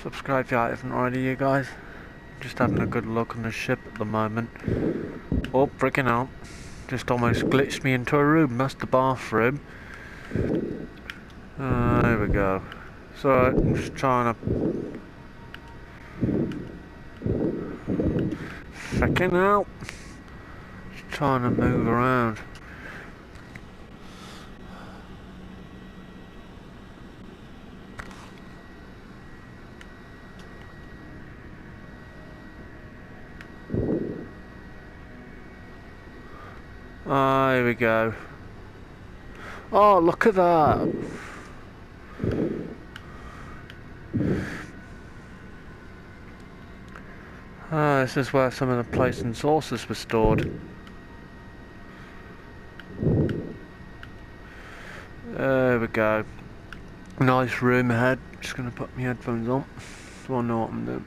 Subscribe if you haven't already, you guys. Just having a good look on the ship at the moment. Oh, freaking out. Just almost glitched me into a room. That's the bathroom. There we go. So I'm just trying to... Freaking out. Just trying to move around. Here we go. Oh, look at that. This is where some of the plates and saucers were stored. There we go. Nice room ahead. Just gonna put my headphones on so I know what I'm doing.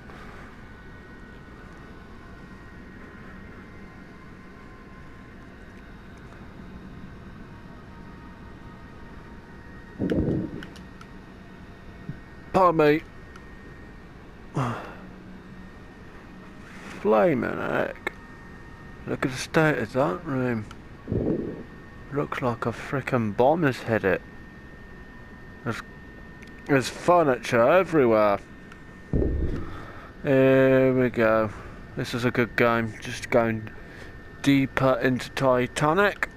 Pardon me. Flaming heck. Look at the state of that room. Looks like a frickin' bomb has hit it. There's furniture everywhere. Here we go. This is a good game. Just going deeper into Titanic.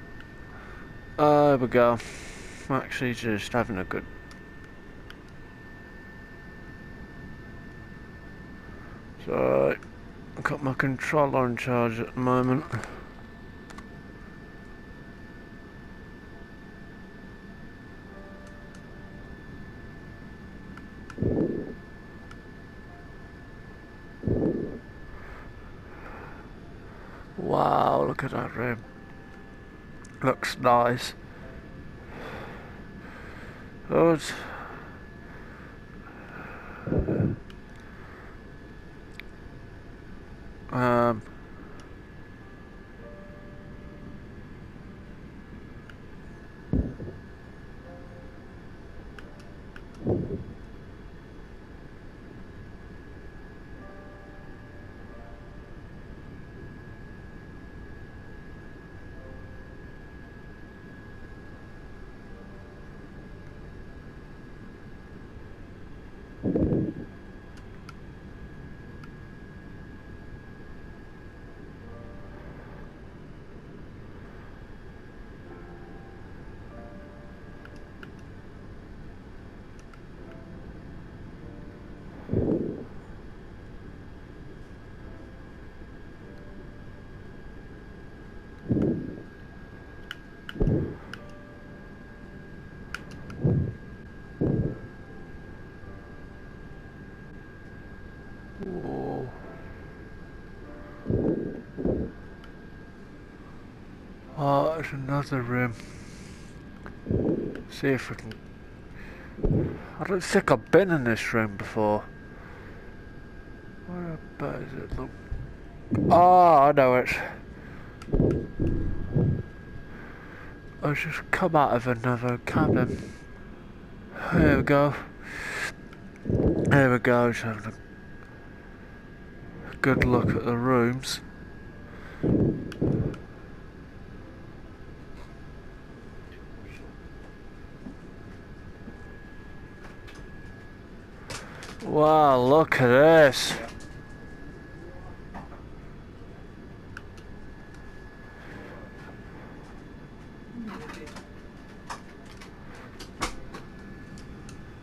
There we go. I'm actually just having a good... So, I've got my controller on charge at the moment. Wow, look at that room. Looks nice. Oh, it's... Whoa. Oh, there's another room. See if we can... I don't think I've been in this room before. Where about is it? Look. Oh, I know it. I've just come out of another cabin. There we go. There we go. Just having a good look at the rooms. Wow, look at this.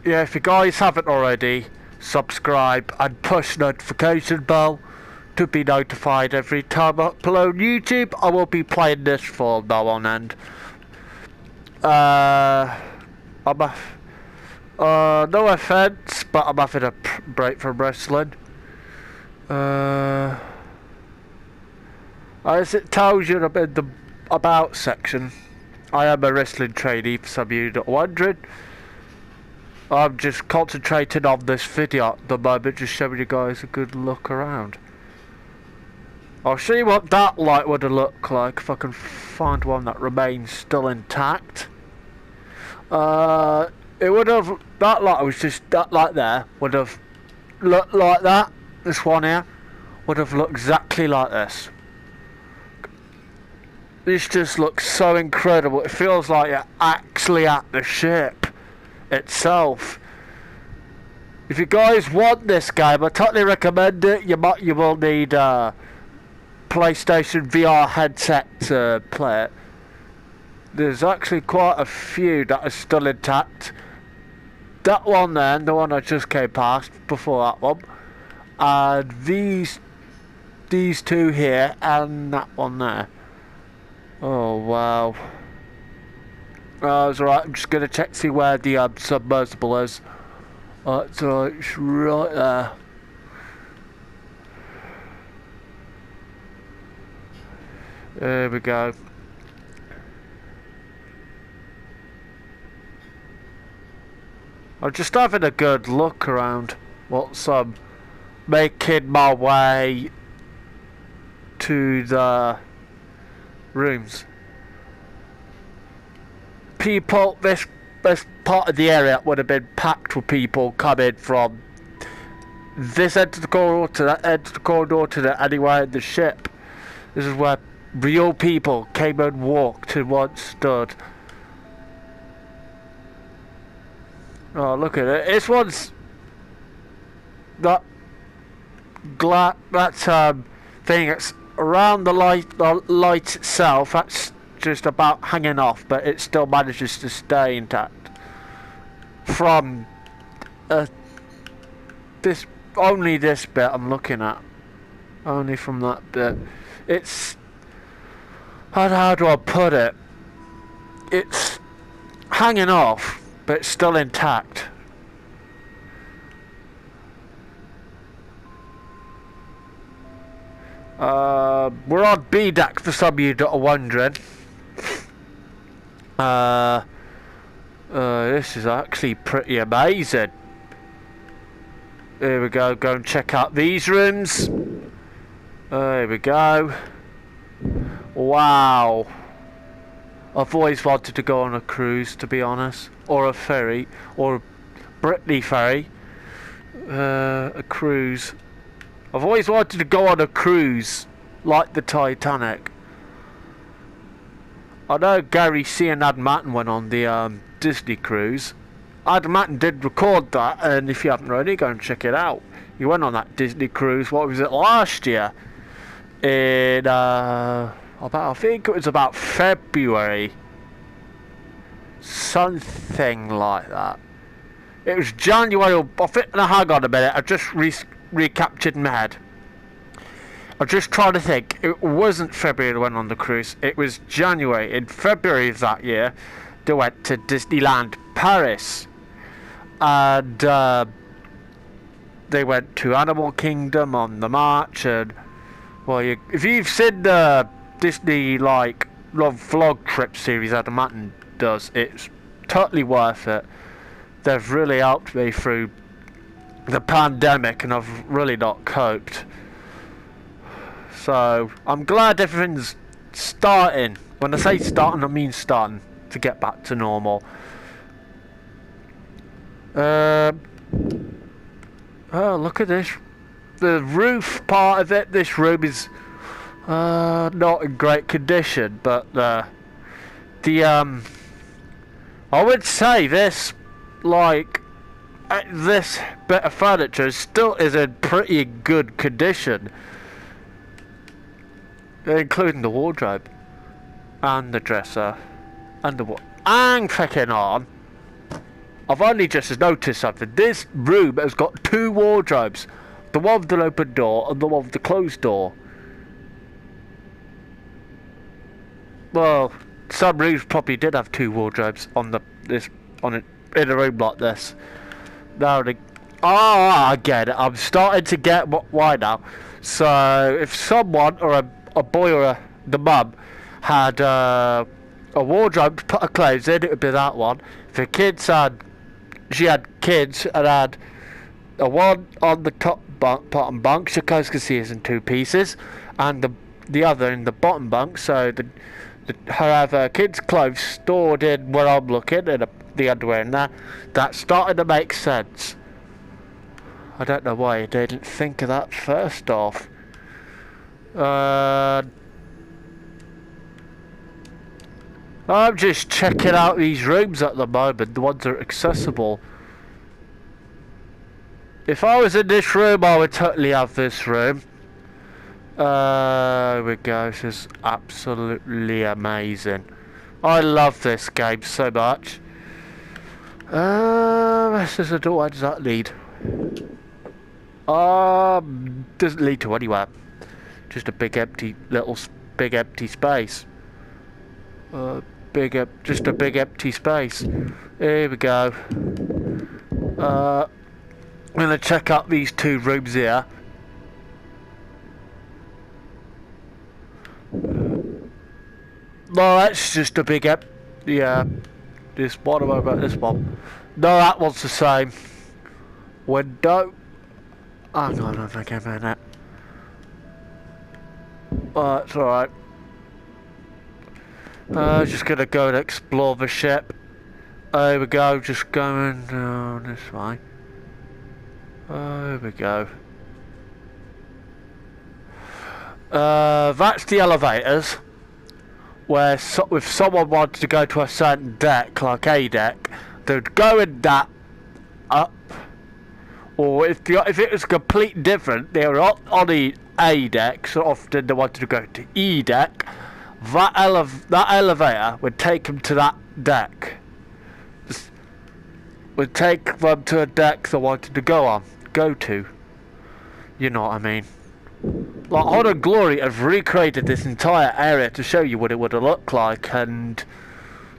Yeah, if you guys haven't already, subscribe and push notification bell to be notified every time I upload YouTube. I will be playing this for now on end. No offense, but I'm having a break from wrestling. As it tells you, I'm in the about section. I am a wrestling trainee, for some of you not wondering. I'm just concentrating on this video at the moment, just showing you guys a good look around. I'll show you what that light would have looked like if I can find one that remains still intact. It would have, that light was just, that light there would have looked like that. This one here would have looked exactly like this. This just looks so incredible. It feels like you're actually at the ship itself. If you guys want this game, I totally recommend it. You will need a PlayStation VR headset to play it. There's actually quite a few that are still intact. That one then, the one I just came past before that one, and these two here, and that one there. Oh wow. It's alright, I'm just gonna check to see where the submersible is. It's alright, it's right there. There we go. I'm just having a good look around what's making my way to the rooms. People, this part of the area would have been packed with people coming from this end of the corridor to that end of the corridor to the anywhere in the ship. This is where real people came and walked and once stood. Oh, look at it. This one's that thing that's around the light itself. That's just about hanging off, but it still manages to stay intact. From only this bit I'm looking at. Only from that bit. It's, how do I put it? It's hanging off, but it's still intact. We're on B deck for some of you that are wondering. This is actually pretty amazing. Here we go, go and check out these rooms. There we go. Wow. I've always wanted to go on a cruise, to be honest. Or a ferry. Or a Brittany ferry. A cruise. I've always wanted to go on a cruise. Like the Titanic. I know Gary C and Ad Matten went on the Disney cruise. Ad Matten did record that, and if you haven't already, go and check it out. He went on that Disney cruise, what was it, last year? In, I think it was about February. Something like that. It was January, I think, no, hang on a minute, I just recaptured in my head. I'm just trying to think. It wasn't February they went on the cruise. It was January. In February of that year, they went to Disneyland Paris. And they went to Animal Kingdom on the march. And, well, if you've seen the Disney, like, vlog trip series Adam Matten does, it's totally worth it. They've really helped me through the pandemic, and I've really not coped. So, I'm glad everything's starting. When I say starting, I mean starting to get back to normal. Oh, look at this. The roof part of it, this room is not in great condition, but I would say this, like, this bit of furniture still is in pretty good condition. Including the wardrobe, and the dresser, and and checking on. I've only just noticed something. This room has got two wardrobes. The one with the open door, and the one with the closed door. Well, some rooms probably did have two wardrobes in a room like this. Now I get it. I'm starting to get why now. So, if someone, or a boy or the mum had a wardrobe to put her clothes in, it would be that one. If her kids had, she had kids and had a one on the top bunk, bottom bunk, so guys could see us in two pieces, and the other in the bottom bunk, so her have her kids' clothes stored in where I'm looking, and the underwear in there. That started to make sense. I don't know why I didn't think of that first off. I'm just checking out these rooms at the moment, the ones that are accessible. If I was in this room, I would totally have this room. Here we go, this is absolutely amazing. I love this game so much. This is a door, where does that lead? Doesn't lead to anywhere. Just a big empty, big empty space. Just a big empty space. Here we go. I'm gonna check out these two rooms here. No, that's just a big yeah. This one, what about this one? No, that one's the same. Window. Hang on a minute. It's alright. Just gonna go and explore the ship. There we go, just going down this way. There we go. That's the elevators. Where if someone wanted to go to a certain deck, like A deck, they'd go in that up. Or if it was completely different, they were on the A deck, so often they wanted to go to E deck. That elevator would take them to that deck. Would take them to a deck they wanted to go to. You know what I mean? Like, Honor Glory have recreated this entire area to show you what it would have looked like, and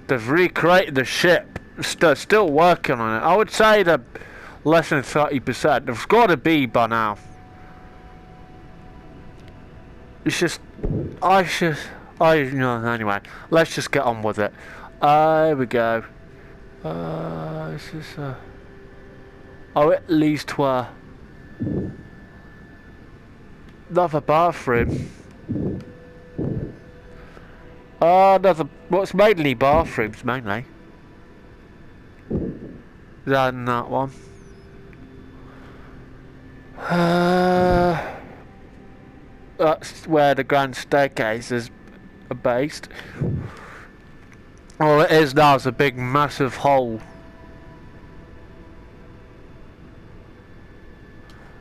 they've recreated the ship. Still working on it. I would say that less than 30%. They've got to be by now. It's just, anyway, let's just get on with it. Here we go. This is at least where another bathroom. What's mainly bathrooms, mainly. Than that one. That's where the grand staircase is based. All it is now is a big massive hole.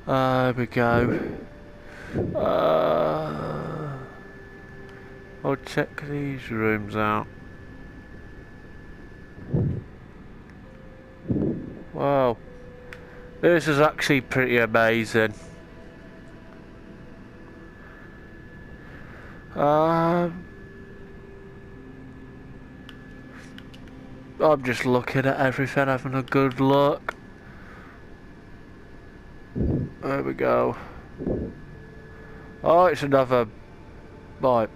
There we go. I'll check these rooms out. Wow. This is actually pretty amazing. I'm just looking at everything, having a good look. There we go. Oh, it's another... Right.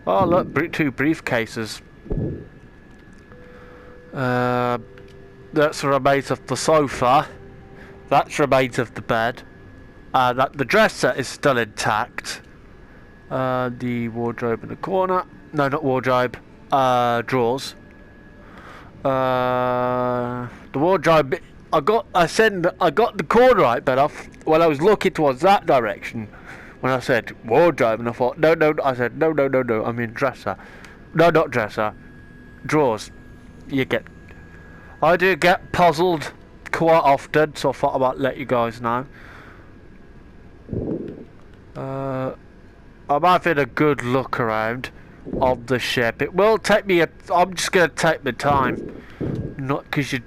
Oh, look, two briefcases. That's the remains of the sofa. That's remains of the bed. The dresser is still intact. The wardrobe in the corner. No, not wardrobe. Drawers. The wardrobe. I got the corner right, but when I was looking towards that direction, when I said wardrobe, and I thought no. I said no. I mean dresser. No, not dresser. Drawers. I do get puzzled quite often, so I thought I might let you guys know. I'm having a good look around of the ship. It will take me I'm just going to take my time. Not because you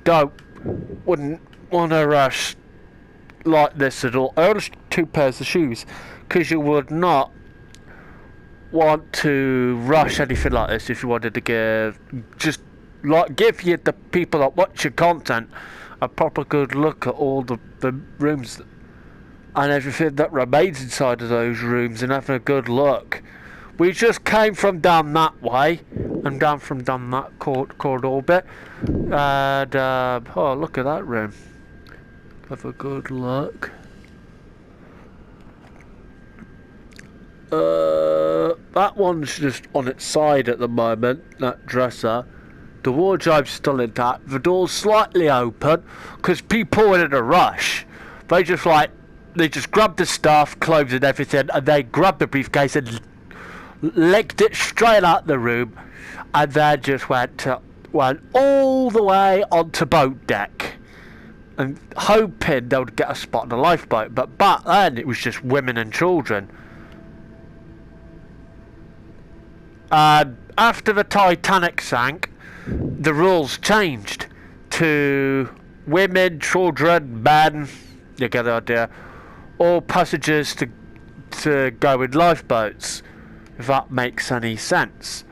wouldn't want to rush like this at all. I only have 2 pairs of shoes because you would not want to rush anything like this if you wanted to give you the people that watch your content a proper good look at all the rooms and everything that remains inside of those rooms, and having a good look We just came from down that way, and down that corridor bit, and oh, look at that room. Have a good look. That one's just on its side at the moment, that dresser. The wardrobe's still intact. The door's slightly open, because people were in a rush. They just grabbed the stuff, clothes and everything, and they grabbed the briefcase and legged it straight out the room, and then just went all the way onto boat deck, and hoping they would get a spot in a lifeboat. But back then, it was just women and children. And after the Titanic sank, the rules changed to women, children, men, you get the idea, all passengers to go in lifeboats, if that makes any sense.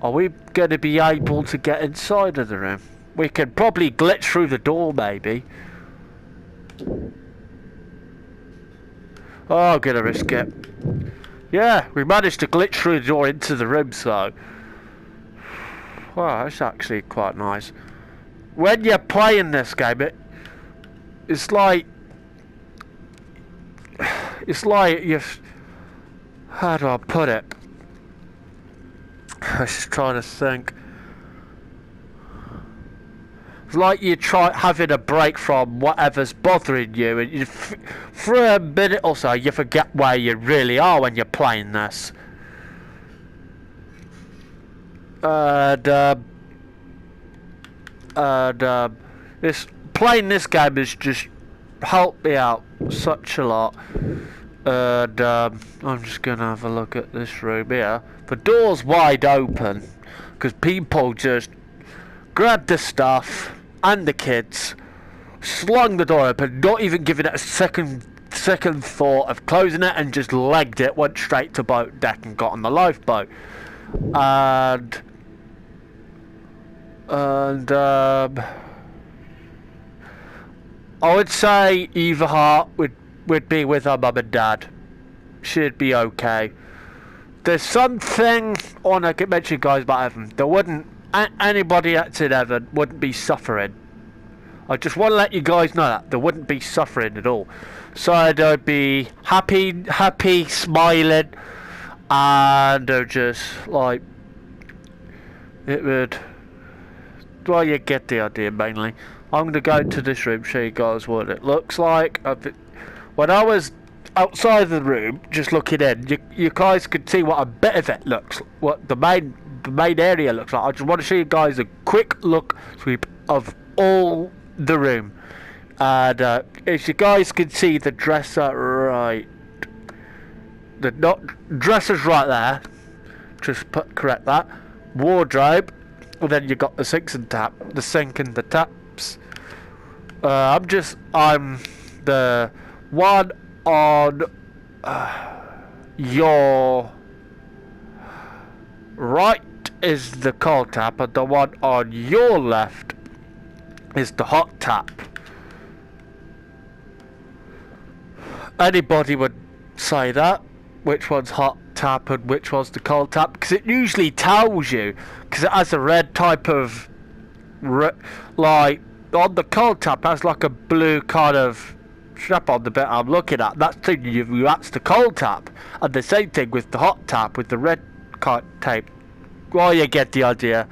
Are we going to be able to get inside of the room? We could probably glitch through the door, maybe. Oh, I'm going to risk it. Yeah, we managed to glitch through the door into the room, so... Wow, that's actually quite nice. When you're playing this game, it's like... It's like you've... How do I put it? I was just trying to think. It's like you try having a break from whatever's bothering you, and for a minute or so you forget where you really are when you're playing this. Playing this game has just helped me out such a lot. And I'm just gonna have a look at this room here. The door's wide open because people just grabbed the stuff and the kids, slung the door open, not even giving it a second thought of closing it, and just legged it, went straight to boat deck and got on the lifeboat. And I would say Eva Hart would be with her mum and dad. She'd be okay. There's something I want to mention, guys, about Evan. There wouldn't anybody that's in Evan wouldn't be suffering. I just want to let you guys know that there wouldn't be suffering at all. So they'd be happy, smiling, and they're just like it would. Well, you get the idea mainly. I'm going to go into this room, show you guys what it looks like. When I was outside of the room, just looking in, you guys could see what a bit of it looks, what the main area looks like. I just want to show you guys a quick look sweep of all the room. And if you guys can see the dresser right, dresser's right there. Just correct that. Wardrobe, and then you got the sink and the taps. I'm the one on your right is the cold tap, and the one on your left is the hot tap. Anybody would say that, which one's hot tap and which one's the cold tap, because it usually tells you, because it has a red type of like on the cold tap has like a blue kind of strap on the bit I'm looking at. That's the cold tap, and the same thing with the hot tap with the red tape. Well, you get the idea.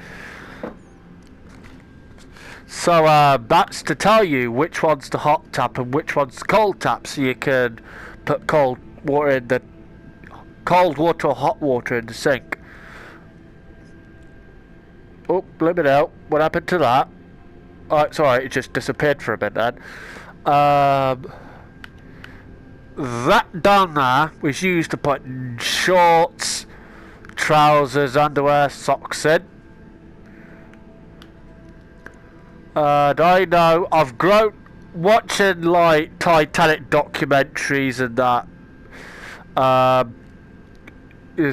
So that's to tell you which one's the hot tap and which one's the cold tap, so you can put cold water or hot water in the sink. Oh, blip it out. What happened to that? Oh, it's alright, it just disappeared for a bit then. That down there was used to put shorts, trousers, underwear, socks in. And I know I've grown watching like Titanic documentaries and that.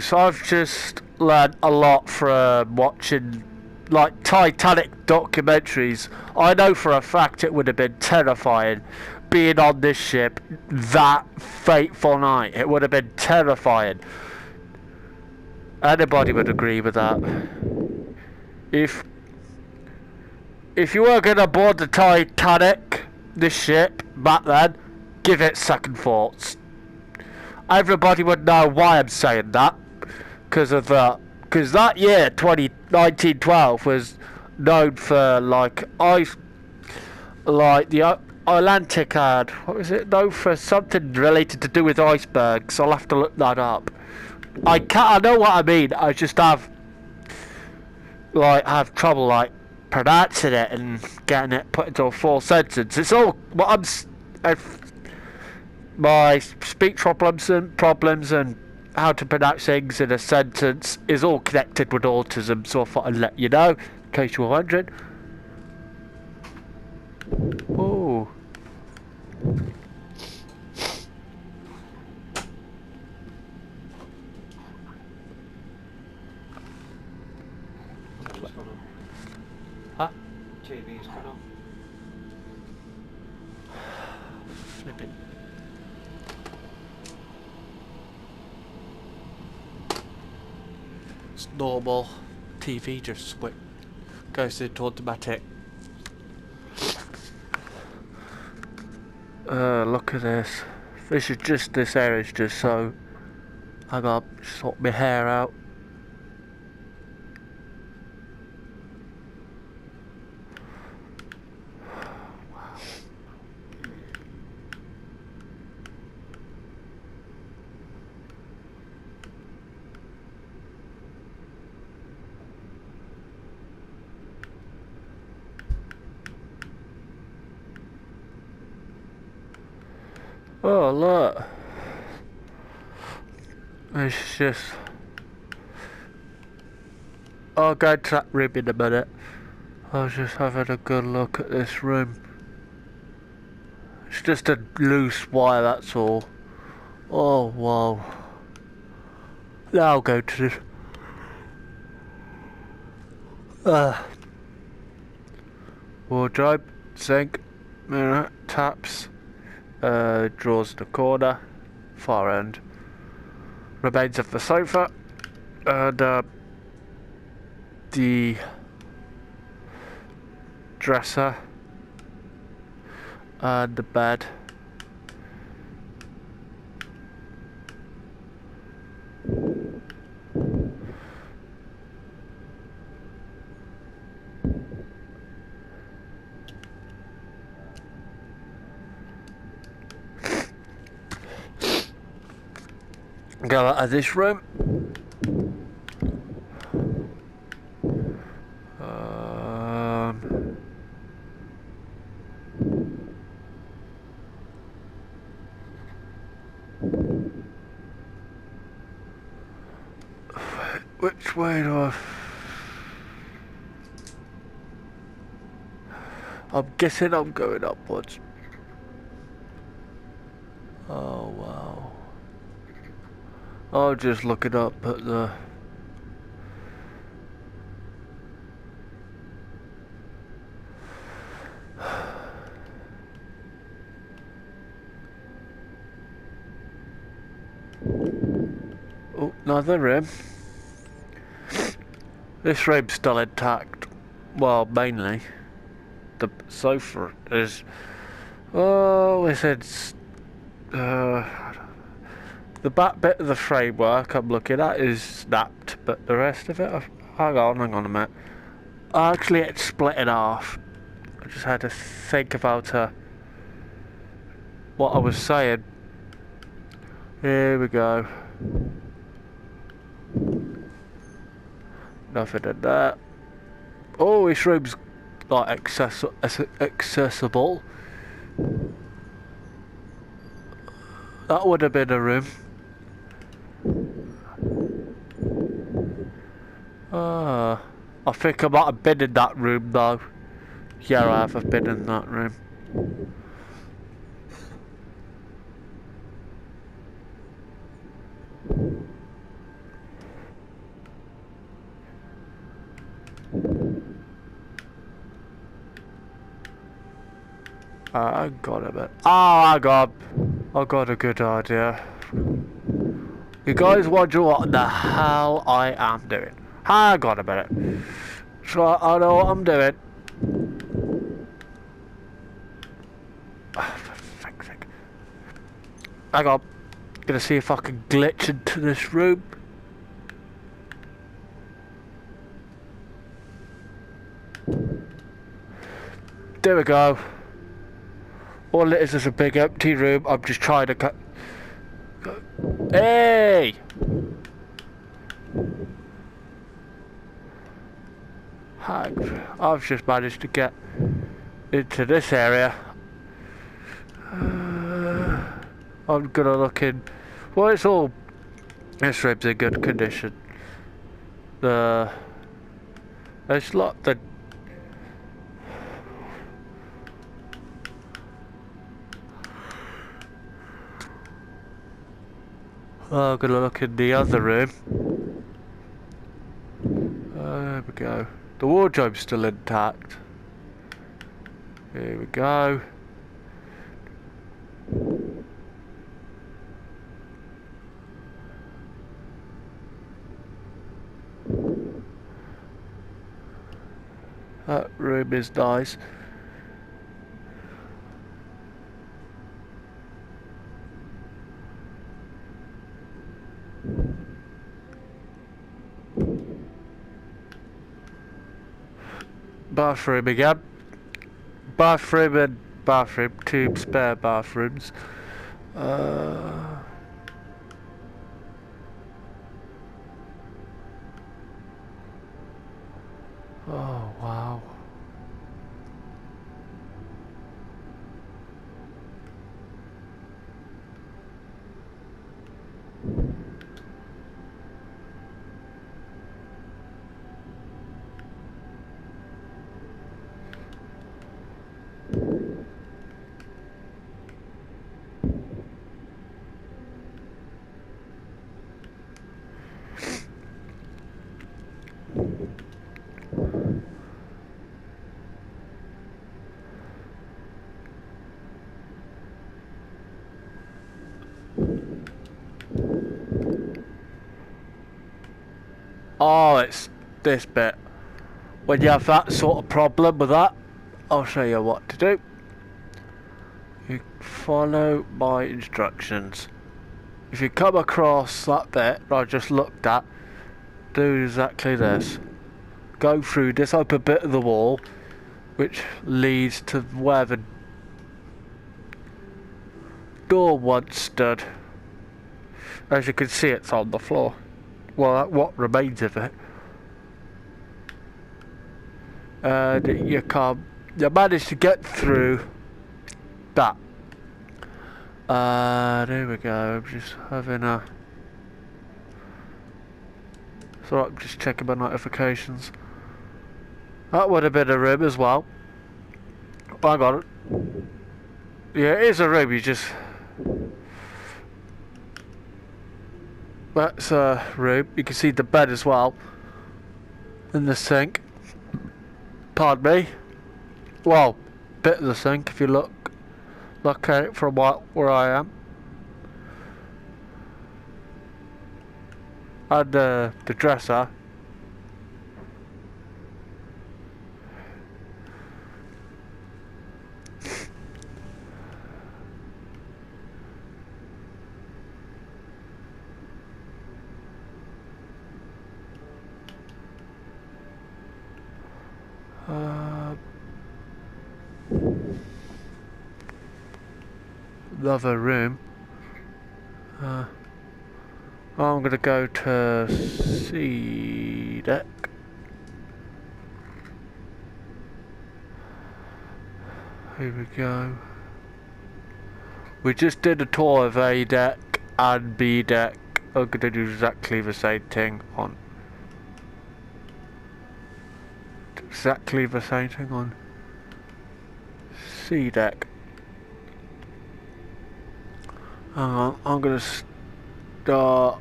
So I've just learned a lot from watching like Titanic documentaries. I know for a fact it would have been terrifying being on this ship that fateful night. It would have been terrifying. Anybody would agree with that. If you were gonna board the Titanic, this ship, back then, give it second thoughts. Everybody would know why I'm saying that. Because that year, 1912, was known for, like, ice, like, the Atlantic had, what was it, known for something related to do with icebergs. I'll have to look that up. I know what I mean, I just have trouble, like, pronouncing it and getting it put into a full sentence. It's all, my speech problems and how to pronounce things in a sentence is all connected with autism, so I thought I'd let you know, in case you were wondering. Oh. Huh? TV's gone off. Flipping. It's normal. TV just goes into automatic. Look at this. This area's just so. I gotta sort my hair out. Oh, look. It's just... I'll go to that room in a minute. I was just having a good look at this room. It's just a loose wire, that's all. Oh, wow. Now I'll go to this. Wardrobe, sink, mirror, taps. Drawers in the corner, far end. Remains of the sofa, and the dresser, and the bed. Go out of this room. Which way do I... I'm guessing I'm going upwards. Oh wow. I'm just looking up at the... Oh, another room. This room's still intact. Well, mainly. The sofa is... Oh, it's... the back bit of the framework I'm looking at is snapped, but the rest of it... Hang on a minute. Actually, it's split in half. I just had to think about what I was saying. Here we go. Nothing in there. Oh, this room's like accessible. That would have been a room. I think I might have been in that room though. Yeah, I have been in that room. I got a bit. Oh, I got a good idea. You guys wonder what the hell I am doing. Hang on a minute. So I know what I'm doing. Oh, for fuck's sake. Hang on. Gonna see if I can glitch into this room. There we go. All it is a big empty room. I'm just trying to cut. Hey! I've just managed to get into this area. I'm gonna look in. Well, it's all. This room's in good condition. There's a lot that. I'm gonna look in the other room. There we go. The wardrobe's still intact. Here we go. That room is nice. Bathroom again. Bathroom and bathroom. 2 spare bathrooms. Oh wow. Oh, it's this bit. When you have that sort of problem with that, I'll show you what to do. You follow my instructions. If you come across that bit I just looked at, do exactly this. Go through this open bit of the wall, which leads to where the door once stood. As you can see, it's on the floor. Well, what remains of it. And you manage to get through that. There we go. I'm just having a. So I'm just checking my notifications. That would have been a room as well. Hang on. Yeah, it is a room. You just. That's a room. You can see the bed as well. And the sink. Pardon me. Well, bit of the sink if you look at it from where I am. And the dresser. Another room. I'm gonna go to C deck. Here we go. We just did a tour of A deck and B deck. I'm gonna do exactly the same thing on. Exactly the same thing on C deck. I'm gonna start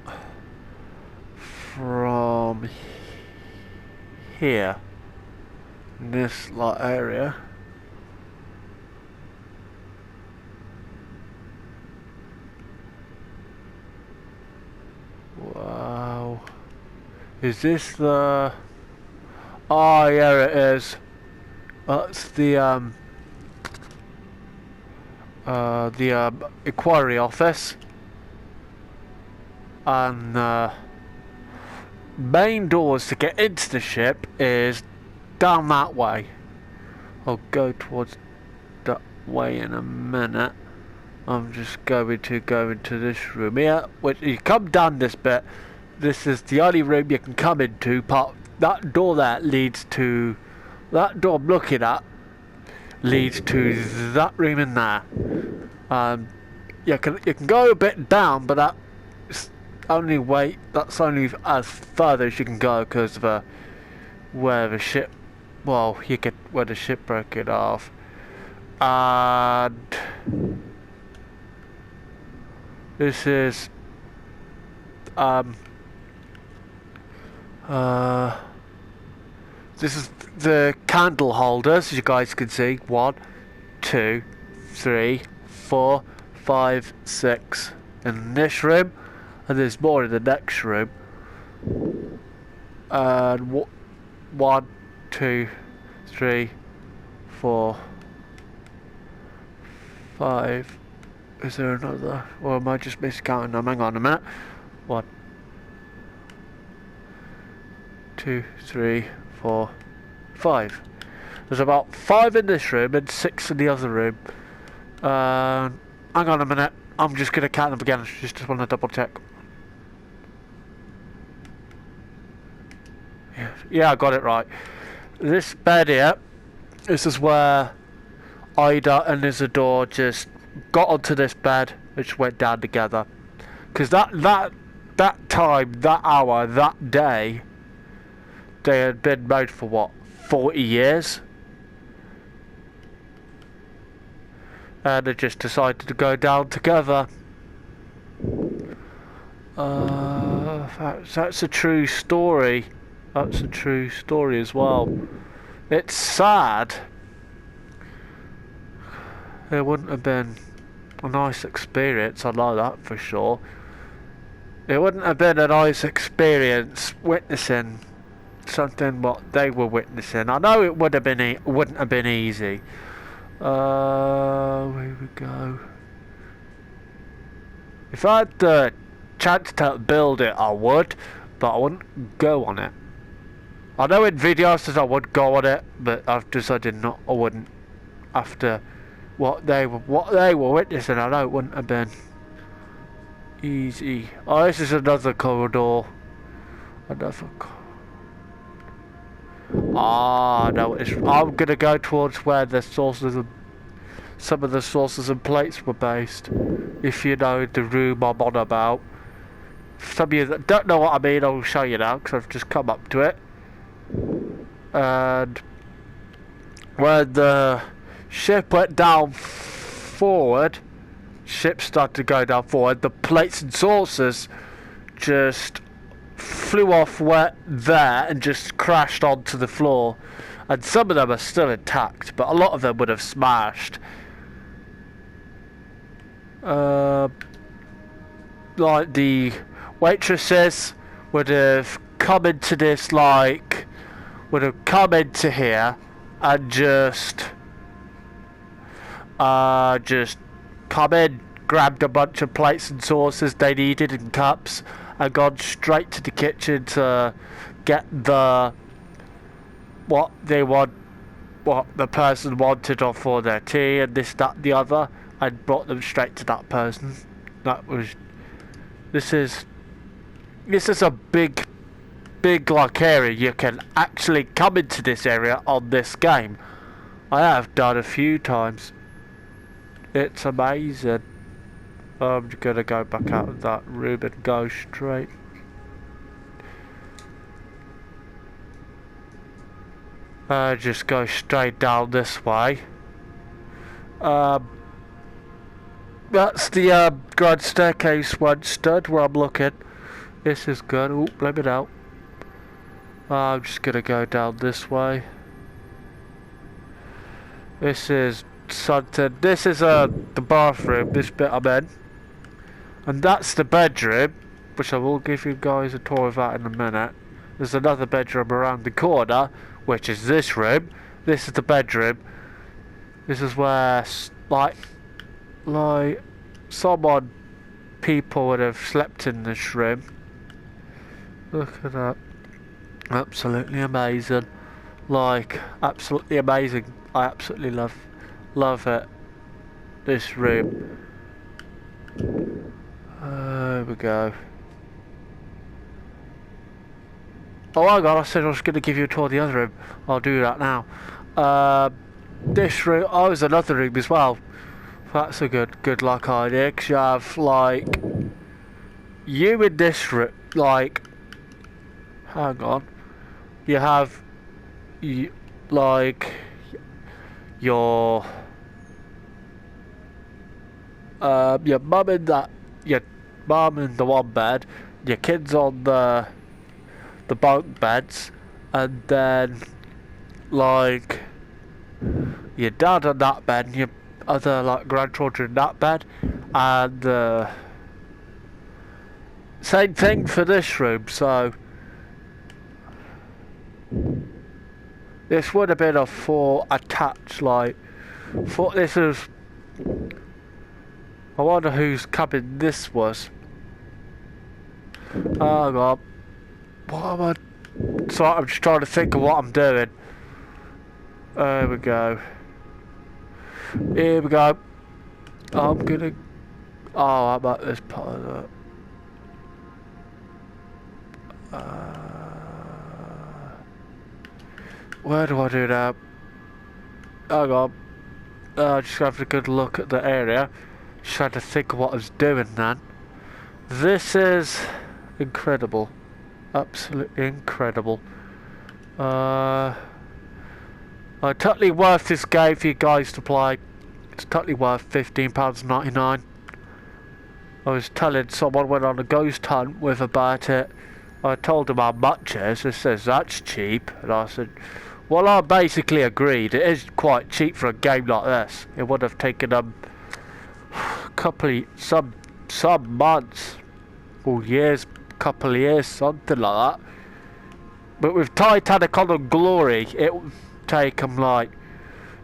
from here, in this area. Is this the... Oh, yeah, it is. That's the inquiry office. And main doors to get into the ship is down that way. I'll go towards that way in a minute. I'm just going to go into this room here. When you come down this bit, this is the only room you can come into. But that door there leads to... That door I'm looking at leads to that room in there. You can go a bit down, but that's only as further as you can go because of where the ship... Well, where the ship broke it off. And... This is this is the candle holders, as you guys can see. 1, 2, 3, 4, 5, 6 in this room, and there's more in the next room. And 1, 2, 3, 4, 5. Is there another? Or am I just miscounting them? Hang on a minute. 1, 2, 3, 4, 5. There's about 5 in this room and 6 in the other room. Hang on a minute. I'm just going to count them again. Just want to double check. Yeah, I got it right. This bed here, this is where Ida and Isadore just got onto this bed, which went down together. Because that time, that hour, that day, they had been married for what, 40 years? And they just decided to go down together. That's a true story. That's a true story as well. It's sad. It wouldn't have been a nice experience, I know that for sure. It wouldn't have been a nice experience witnessing something what they were witnessing. I know it wouldn't have been easy. Here we go. If I had the chance to build it, I would, but I wouldn't go on it. I know in videos says I would go on it, but I've decided not. I wouldn't. After what they were witnessing, I know it wouldn't have been easy. Oh, this is another corridor. No, I'm gonna go towards where the sources of some of the sources and plates were based. If you know the room I'm on about. Some of you that don't know what I mean, I'll show you now because I've just come up to it. And when the ship went down forward, ship started to go down forward, the plates and saucers just flew off there and just crashed onto the floor. And some of them are still intact, but a lot of them would have smashed. Like the waitresses would have come into this, would have come into here and just come in, grabbed a bunch of plates and saucers they needed and cups, and gone straight to the kitchen to get what the person wanted or for their tea and this, that, the other, and brought them straight to that person. This is a big area. You can actually come into this area on this game. I have done a few times. It's amazing. I'm just gonna go back out of that room and go straight. Just go straight down this way. That's the grand staircase one stood where I'm looking. This is good. Oh, blame it out. I'm just gonna go down this way. This is something. This is the bathroom. This bit I'm in, and that's the bedroom, which I will give you guys a tour of that in a minute. There's another bedroom around the corner, which is this room. This is the bedroom. This is where, like people would have slept in this room. Look at that. Absolutely amazing. Like, absolutely amazing. I absolutely love it. This room. There we go. Oh my god, I said I was going to give you a tour of the other room. I'll do that now. This room, oh, there's another room as well. That's a good like idea, because you have, like, you in this room, like, hang on. You have, like, your mum in your mum in the one bed, your kids on the bunk beds, and then, like, your dad on that bed, and your other, like, grandchildren in that bed, and same thing for this room. So this would have been a 4 attached, like, this is. I wonder whose cabin this was. Oh god. What am I? Sorry, I'm just trying to think of what I'm doing. There we go. Here we go. I'm gonna. Oh, I'm at this part of it. Where do I do that? Hang on. Just having a good look at the area. Just trying to think of what I was doing then. This is incredible. Absolutely incredible. Totally worth this game for you guys to play. It's totally worth £15.99. I was telling someone went on a ghost hunt with about it. I told him how much it is. He says that's cheap, and I said, well, I basically agreed. It is quite cheap for a game like this. It would have taken them some months or years, couple of years, something like that. But with Titanic on Glory, it would take them like,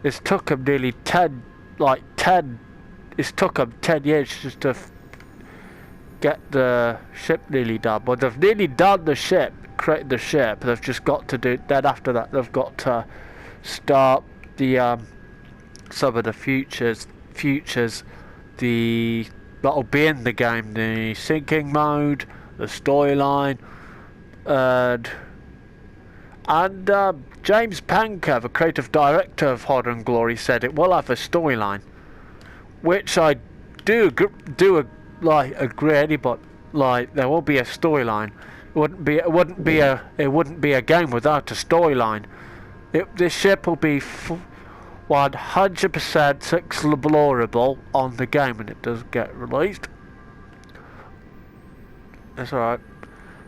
it's took them nearly 10 it's took them 10 years just to get the ship nearly done. But they've nearly done the ship, created the ship. They've just got to do, then after that they've got to start the some of the futures that'll be in the game, the sinking mode, the storyline, and James Panker, the creative director of Horror and Glory, said it will have a storyline, which I do agree. But like, there will be a storyline. It wouldn't be a game without a storyline. This ship will be 100% explorable on the game when it does get released. That's alright.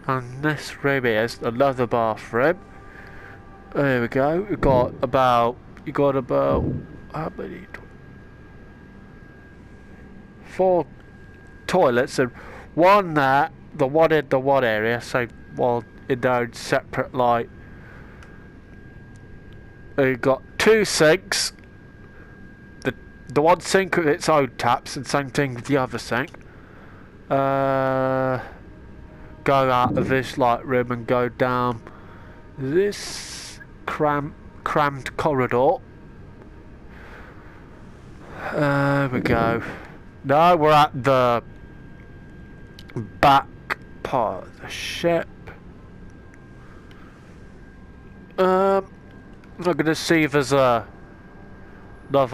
And this room is another bathroom. There we go. You got about how many? 4 toilets, and one there, the one in the one area, so one in their own separate light. You got 2 sinks. The one sink with its own taps, and same thing with the other sink. Go out of this light room and go down this crammed corridor. There we go. Now we're at the back part of the ship. I'm gonna see if there's another,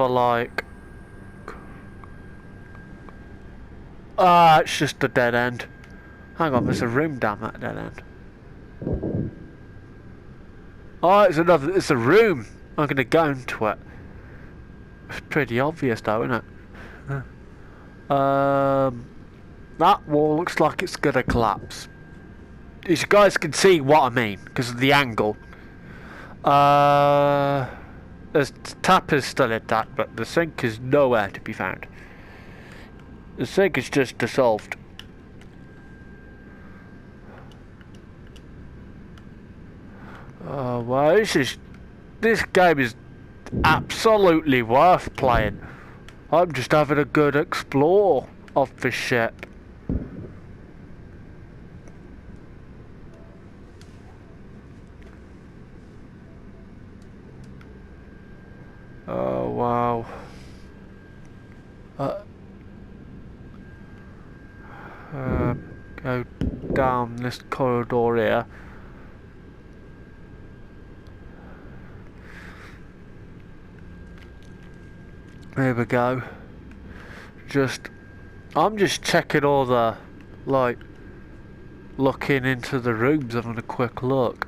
like, it's just a dead end. Hang on, there's a room down that dead end. Oh, it's a room. I'm gonna go into it. It's pretty obvious though, isn't it? That wall looks like it's gonna collapse. As you guys can see what I mean, because of the angle. The tap is still intact, but the sink is nowhere to be found. The sink is just dissolved. Oh well, this game is absolutely worth playing. I'm just having a good explore of the ship. Oh wow. Go down this corridor here. There we go. I'm just checking all the, like, looking into the rooms, having a quick look.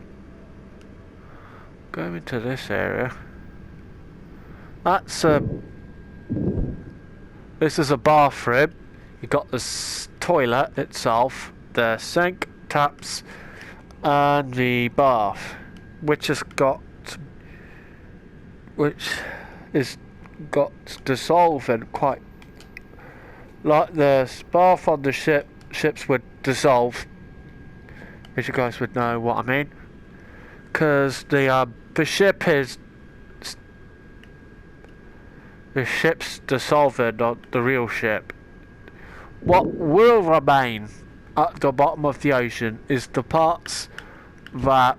Going into this area. This is a bathroom. You got the toilet itself, the sink, taps, and the bath, which is got dissolving quite, like the bath on the ships would dissolve, as you guys would know what I mean, because the ship's dissolving on the real ship. What will remain at the bottom of the ocean is the parts that,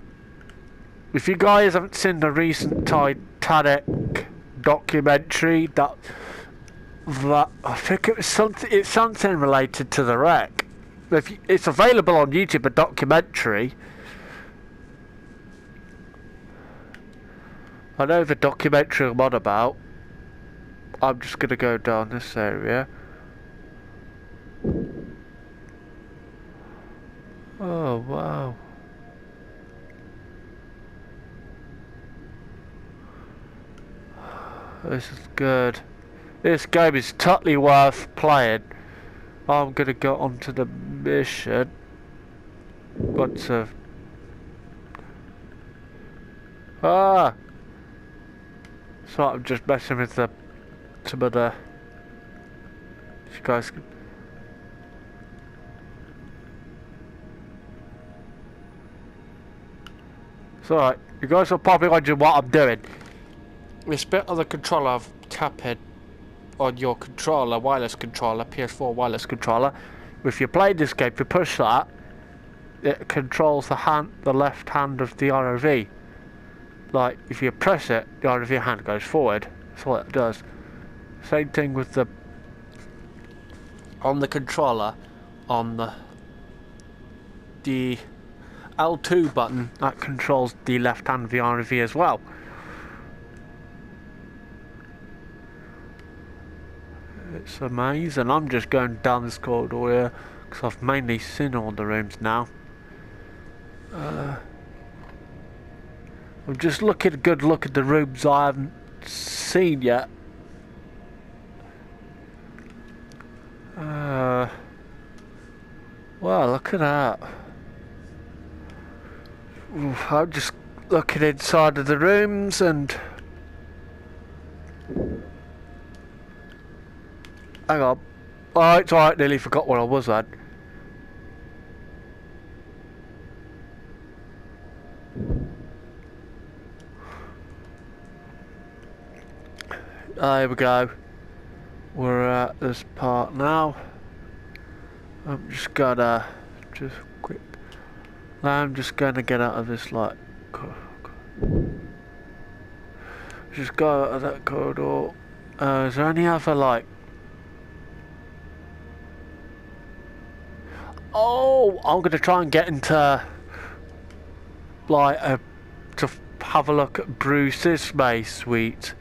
if you guys haven't seen the recent Titanic documentary, that I think it's something related to the wreck. It's available on YouTube, a documentary. I know the documentary I'm on about. I'm just gonna go down this area. Oh wow. This is good. This game is totally worth playing. I'm gonna go on to the mission. So I'm just messing with some of the. You guys can. It's alright. You guys are probably wondering what I'm doing. This bit of the controller, I've tapping on your controller, wireless controller, PS4 wireless controller. If you play this game, if you push that, it controls the left hand of the ROV. Like, if you press it, the ROV hand goes forward. That's what it does. Same thing with on the controller, on the L2 button, that controls the left hand of the ROV as well. It's amazing. I'm just going down this corridor here because I've mainly seen all the rooms now. I'm just looking a good look at the rooms I haven't seen yet. Wow, look at that. Oof, I'm just looking inside of the rooms and. Hang on. Oh, it's alright, nearly forgot where I was at. There we go. We're at this part now. I'm just gonna get out of this, like, just go out of that corridor. Is there any other, like? Oh, I'm gonna try and get into, like, to have a look at Bruce's May suite,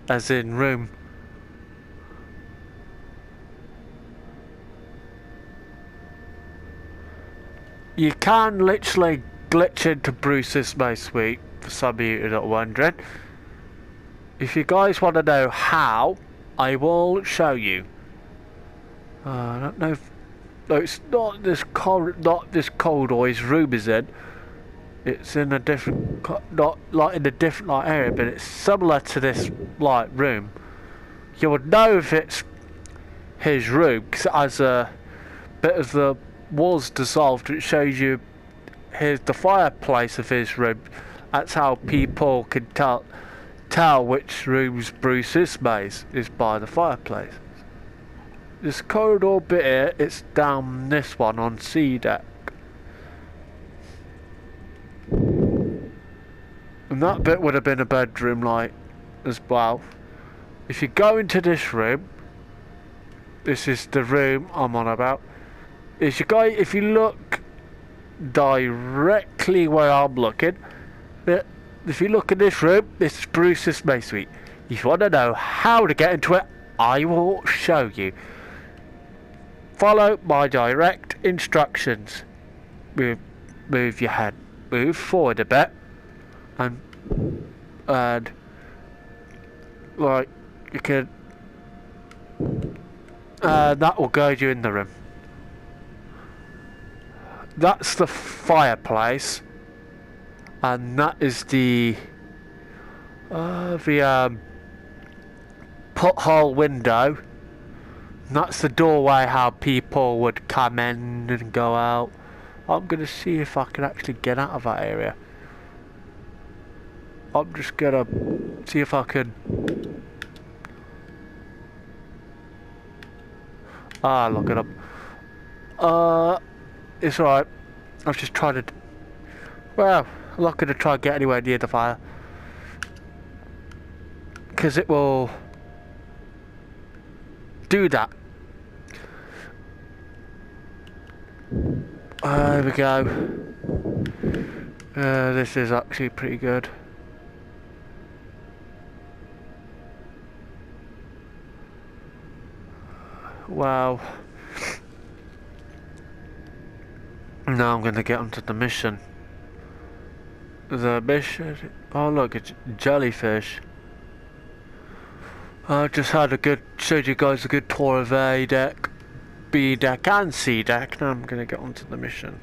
as in room. You can literally glitch into Bruce's May suite, for some of you who are not wondering. If you guys want to know how, I will show you. I don't know if. No, it's not this corridor his room is in. It's in a different, not like in a different like area, but it's similar to this like room. You would know if it's his room because as a bit of the walls dissolved, it shows you the fireplace of his room, That's how people can tell which rooms Bruce's maze is by the fireplace. This corridor bit here, it's down this one on C deck. And that bit would have been a bedroom light as well. If you go into this room, this is the room I'm on about. If you look directly where I'm looking, if you look in this room, this is Bruce's maze suite. If you want to know how to get into it, I will show you. Follow my direct instructions. Move your head, move forward a bit, and right, you can. That will guide you in the room. That's the fireplace, and that is the porthole window. And that's the doorway how people would come in and go out. I'm gonna see if I can actually get out of that area. I'm just gonna see if I can. Look it up. It's alright. I was just trying to. Well, I'm not gonna try and get anywhere near the fire, because it will do that. There we go. This is actually pretty good. Wow. Now I'm going to get onto the mission. The mission... Oh look, it's jellyfish. I just showed you guys a good tour of A deck, B deck and C deck. Now I'm going to get onto the mission.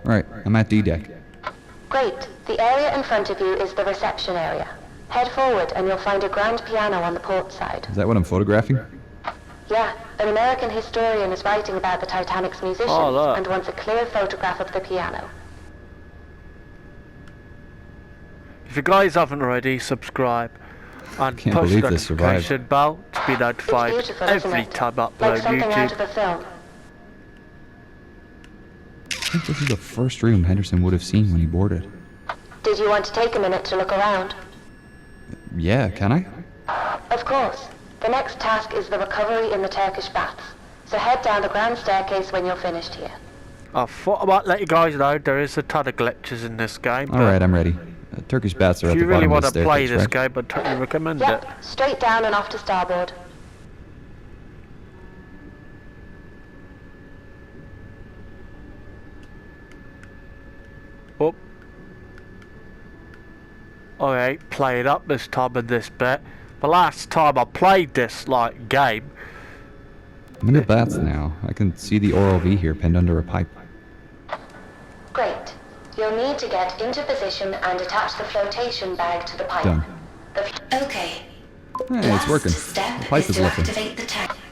Right, I'm at D deck. Great. The area in front of you is the reception area. Head forward and you'll find a grand piano on the port side. Is that what I'm photographing? Yeah, an American historian is writing about the Titanic's musicians and wants a clear photograph of the piano. If you guys haven't already, subscribe and Can't push the believe this survived. notification bell to be notified every time I upload Like something out of YouTube. a film. I think this is the first room Henderson would have seen when he boarded. Did you want to take a minute to look around? Yeah, can I? Of course. The next task is the recovery in the Turkish baths. So head down the grand staircase when you're finished here. I thought I might let you guys know there is a ton of glitches in this game. Alright, I'm ready. Turkish bats are If at the you really bottom want of the to play staircase, this right? game, I'd totally recommend it. Yep, straight down and off to starboard. Oh. Alright, play it up this time in this bit. The last time I played this, game... I'm in the bats now. I can see the ROV here pinned under a pipe. Great. You'll need to get into position and attach the flotation bag to the pipe. Done. Okay. Hey, it's working. The pipe is lifting.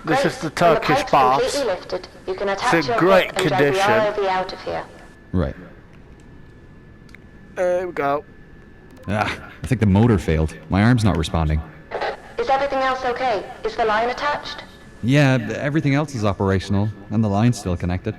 This is the Turkish baths. Lifted, you can It's attach in your great hook and drag the condition. ROV out of here. Right. There we go. I think the motor failed. My arm's not responding. Is everything else okay? Is the line attached? Yeah, everything else is operational, and the line's still connected.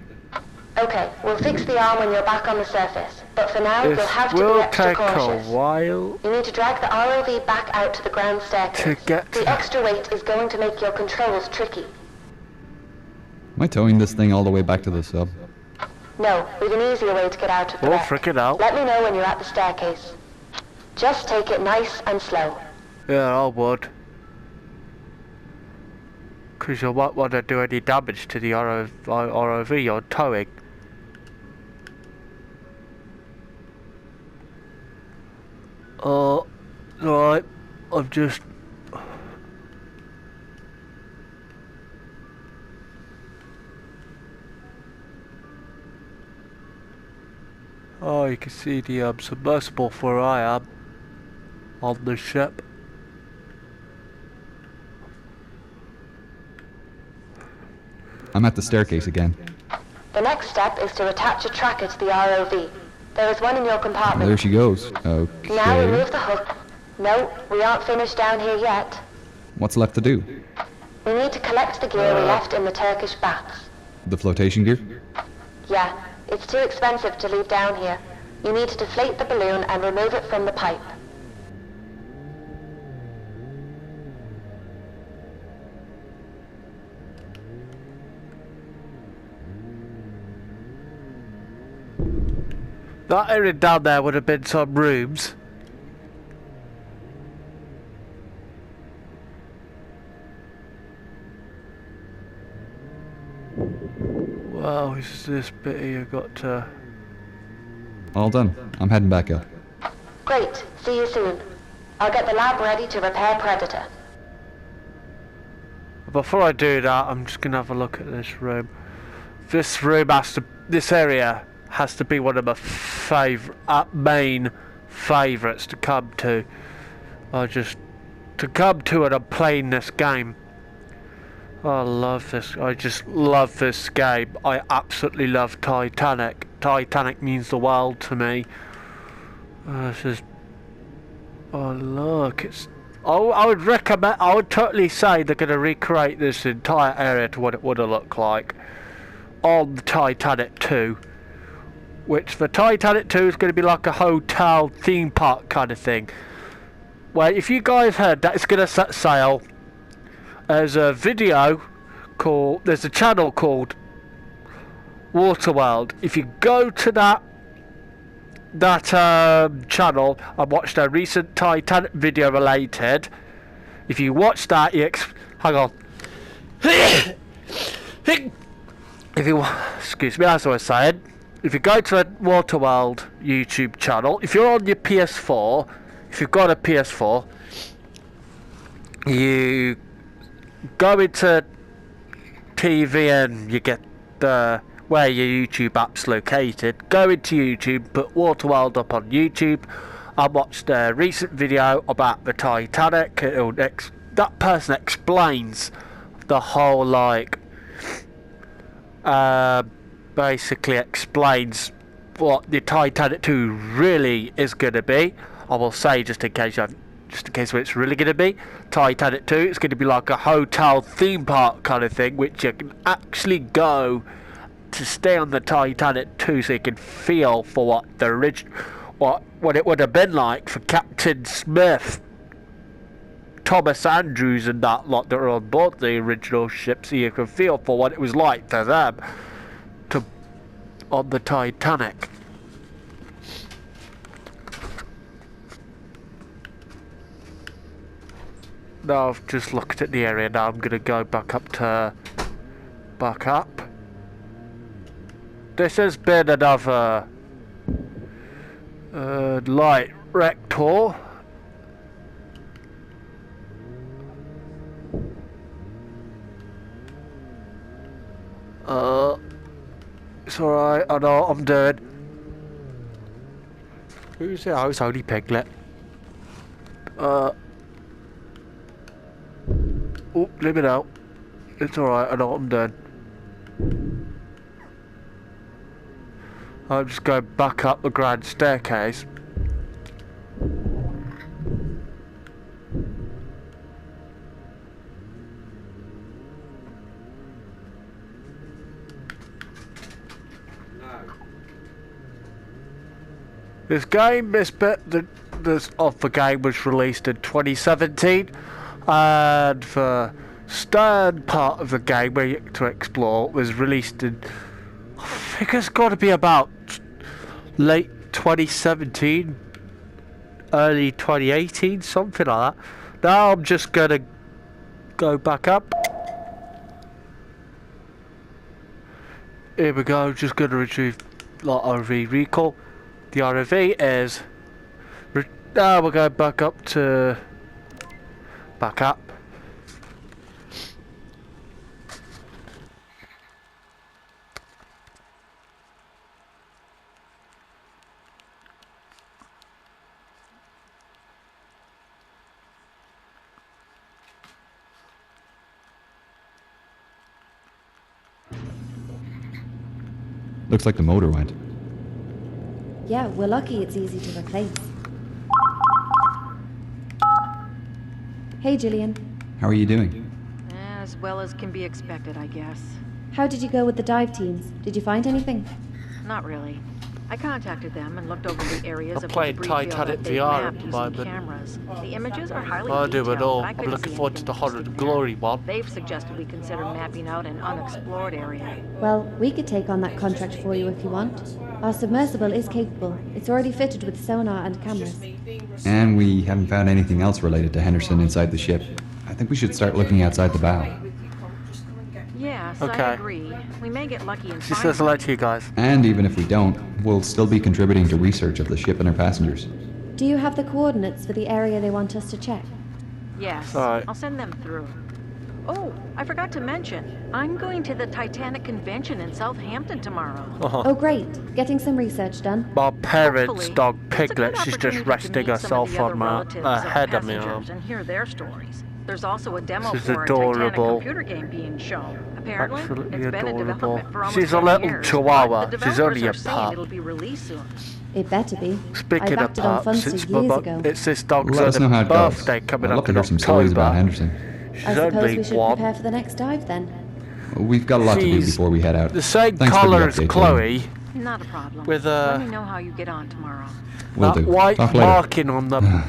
Okay, we'll fix the arm when you're back on the surface. But for now, you'll This have to be will extra take a cautious. while You need to drag the ROV back out to the grand staircase. to get The extra weight is going to make your controls tricky. Am I towing this thing all the way back to the sub? No, we've an easier way to get out of the Oh, wreck. frick it out. Let me know when you're at the staircase. Just take it nice and slow. Yeah, I would. Because you won't want to do any damage to the ROV you're towing. Right, I'm just... Oh, you can see the submersible for where I am on the ship. I'm at the staircase again. The next step is to attach a tracker to the ROV. There is one in your compartment. There she goes. Now Okay. remove the hook. No, we aren't finished down here yet. What's left to do? We need to collect the gear we left in the Turkish baths. The flotation gear? Yeah, it's too expensive to leave down here. You need to deflate the balloon and remove it from the pipe. That area down there would have been some rooms. Well, is this bit here got to... All done. I'm heading back up. Great, see you soon. I'll get the lab ready to repair Predator. Before I do that, I'm just gonna have a look at this room. This room has to... This area has to be one of my main favourites to come to. To come to when I'm playing this game. I love this. I just love this game. I absolutely love Titanic. Titanic means the world to me. This is... Oh look, it's... Oh, I would recommend... I would totally say they're going to recreate this entire area to what it would have looked like on Titanic 2. Which for Titanic 2 is going to be like a hotel theme park kind of thing. Well, if you guys heard that it's going to set sail, there's a video called... There's a channel called Waterworld. If you go to that channel and watch their recent Titanic video related, if you watch that, hang on. If you... Excuse me, as I was saying. If you go to a Waterworld YouTube channel, if you're on your PS4, if you've got a PS4, you go into TV and you get where your YouTube app's located. Go into YouTube, put Waterworld up on YouTube, and watch the recent video about the Titanic. That person explains the whole, like, basically explains what the Titanic 2 really is going to be. I will say, just in case what it's really going to be, Titanic 2 is going to be like a hotel theme park kind of thing, which you can actually go to stay on the Titanic 2, so you can feel for what the what it would have been like for Captain Smith, Thomas Andrews and that lot that were on board the original ship, so you can feel for what it was like to them on the Titanic. Now I've just looked at the area. Now I'm gonna go back up. This has been another light wreck tour. It's alright, I know what I'm doing. Who's it? Oh, it's only Piglet. Oh, leave it out. It's alright, I know what I'm doing. I'm just going back up the grand staircase. This bit of the game was released in 2017, and the stern part of the game where you to explore was released in, I think it's got to be about late 2017, early 2018, something like that. Now I'm just gonna go back up. Here we go, just gonna retrieve ROV recall. The ROV is... Now we're going back up to... Back up. Looks like the motor went. Yeah, we're lucky it's easy to replace. Hey, Gillian. How are you doing? As well as can be expected, I guess. How did you go with the dive teams? Did you find anything? Not really. I contacted them and looked over the areas I'm of the playing debris field Titanic that they've VR mapped at the using moment. cameras. The images are highly I detailed, do it all. but I I'm couldn't looking see forward to the anything Horror and interesting Glory there. one. They've suggested we consider mapping out an unexplored area. Well, we could take on that contract for you if you want. Our submersible is capable. It's already fitted with sonar and cameras. And we haven't found anything else related to Henderson inside the ship. I think we should start looking outside the bow. Yes, Okay. I agree. We may get lucky and She find says hello one. to you guys. And even if we don't, we'll still be contributing to research of the ship and her passengers. Do you have the coordinates for the area they want us to check? Yes, Alright. I'll send them through. Oh, I forgot to mention, I'm going to the Titanic convention in Southampton tomorrow. Oh, great. Getting some research done. My parents' Hopefully, dog it's a good Piglet, she's just opportunity to resting meet some of herself the other on my relatives of head of me arm. passengers and hear their stories. There's also a demo She's for a Titanic adorable. computer game being shown. Apparently, Absolutely it's been in adorable. development for almost She's a 10 little years, chihuahua. but the She's only developers a are saying pup. it'll be released soon. It better be. I Speaking of backed it on pups, Funster it's, years ago. it's this dog's Let us know how it goes. birthday coming I'd up love to in hear some stories about October. Henderson. She's I suppose only we should one. prepare for the next dive then. We've got a lot to do She's before we head out. The same Thanks for the colour as update, Chloe, Not a problem. with Let me know how you get on tomorrow. Will that do. white Talk later. marking on the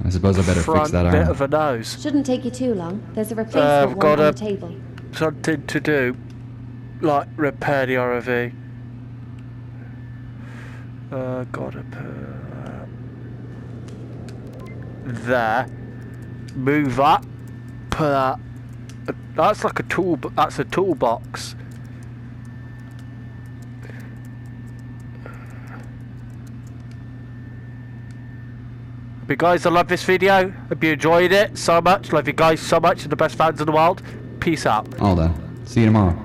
I suppose I better front fix that bit arm. of a nose. Shouldn't take you too long. There's a replacement one got on a- the table. Something to do, like repair the ROV. Gotta put there. Move that. Put that. That's like a tool. That's a toolbox. But guys, I love this video. Hope you enjoyed it so much. Love you guys so much. You're the best fans in the world. Peace out. All done. See you tomorrow.